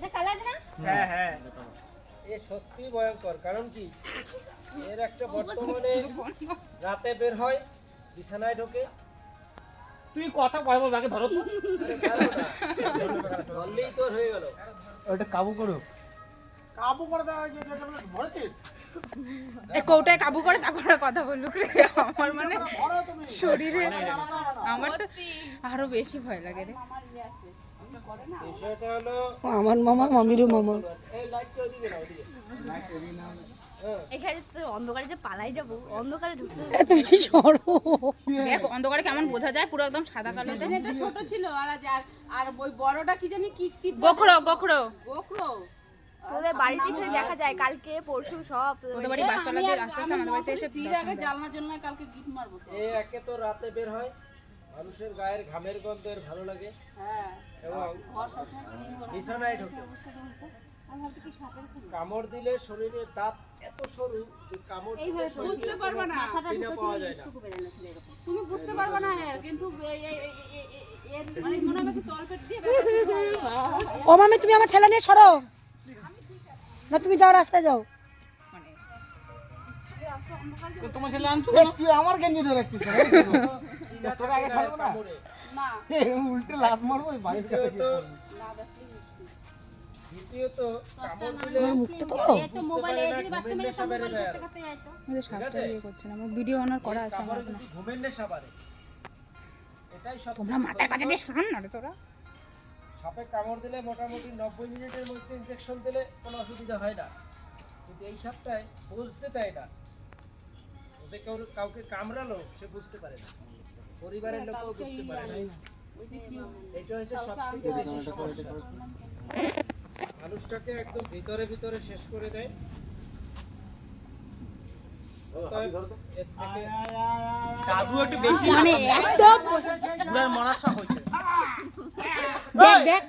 এটা কালার না? হ্যাঁ হ্যাঁ, এ সত্যি ভয়ঙ্কর। কারণ কি, এর একটা বর্তমানে রাতে বের হয়, বিছানায় ঢোকে। তুই কথা বলবো আগে ধরো তো। ধরলেই তোর হয়ে গেল। ওটা কাবু করো। কাবু করে দেওয়া হয়েছে, এটা বলে ভরতে। এই কৌটায় কাবু করে তারপরে কথা বলুক রে। আমার মানে শরীরে আমার তো আরো বেশি ভয় লাগে রে। বিষয়টা হলো আমার মামা মামিরও মামা। এই লাইটটা ওইদিকে না, ওইদিকে। হ্যাঁ, এখানে তো অন্ধকারে যে পালাই যাবো, অন্ধকারে ঢুকতে তুমি সরো। দেখ অন্ধকারে কেমন বোঝা যায়, পুরো একদম সাদা কালোতে। এটা ছোট ছিল আর ওই বড়টা কি জানি কি কি গোখরো গোখরো গোখরো তোদের বাড়িতে এসে দেখা যায়, কালকে পরশু সব তোদের বাড়ি বাসতলাতে আস্তে আস্তে আমাদের বাড়িতে এসে তীর আগে জানলা জানলা কালকে গিট মারবো তো। এ একে তো রাতে বের হয়, মানুষের গায়ের ঘামের গন্ধ এর ভালো লাগে, হ্যাঁ এবং ঘর সবসময় ক্লিন করো। বিছানায় ঢোকে। কামড় দিলে শরীরের দাঁত এত সরু যে কামড় দিলে বুঝতে পারবা না, চিনে পাওয়া যায় না। তুমি বুঝতে পারবা না এর, কিন্তু এর মানে মনে হবে কি তলপেট দিয়ে ও মামি তুমি আমার ছেলে নিয়ে সরো না, তুমি যাও রাস্তায় যাও। তোমার ছেলে আনছো তুই আমার গেঞ্জি ধরে রাখছিস না? চিনা তোর থাকে আগে না খাবো না? কামড়ে। না উল্টে লাত মারবো বাড়ির কাছে দ্বিতীয়ত কামড় দিলে মুখটা তো মোবাইলে ঘুমের নেশা বেড়ে যায় আরো। আমাদের সাপটা ইয়ে করছে না, আমার ভিডিও অনার করা আছে আমার কামড়ে এখনো। যদি ঘুমের নেশা বাড়ে, এটাই সব তোমরা মাথার কাছে দিয়ে শোন না রে তোরা। সাপে কামড় দিলে মোটামুটি 90 মিনিটের মধ্যে ইনজেকশন দিলে কোনো অসুবিধা হয় না, কিন্তু এই সাপটায় বুঝতে দেয় না। ওদের কাউকে কামড়ালো সে বুঝতে পারে না, পরিবারের লোকও বুঝতে পারে না। এটা হচ্ছে সবথেকে বেশি সমস্যা, মানুষটাকে একদম ভিতরে ভিতরে শেষ করে দেয়। অতএব এর থেকে কাবু একটু বেশি মানে একদম বুড়ার মরার শখ হচ্ছে। দেখ দেখ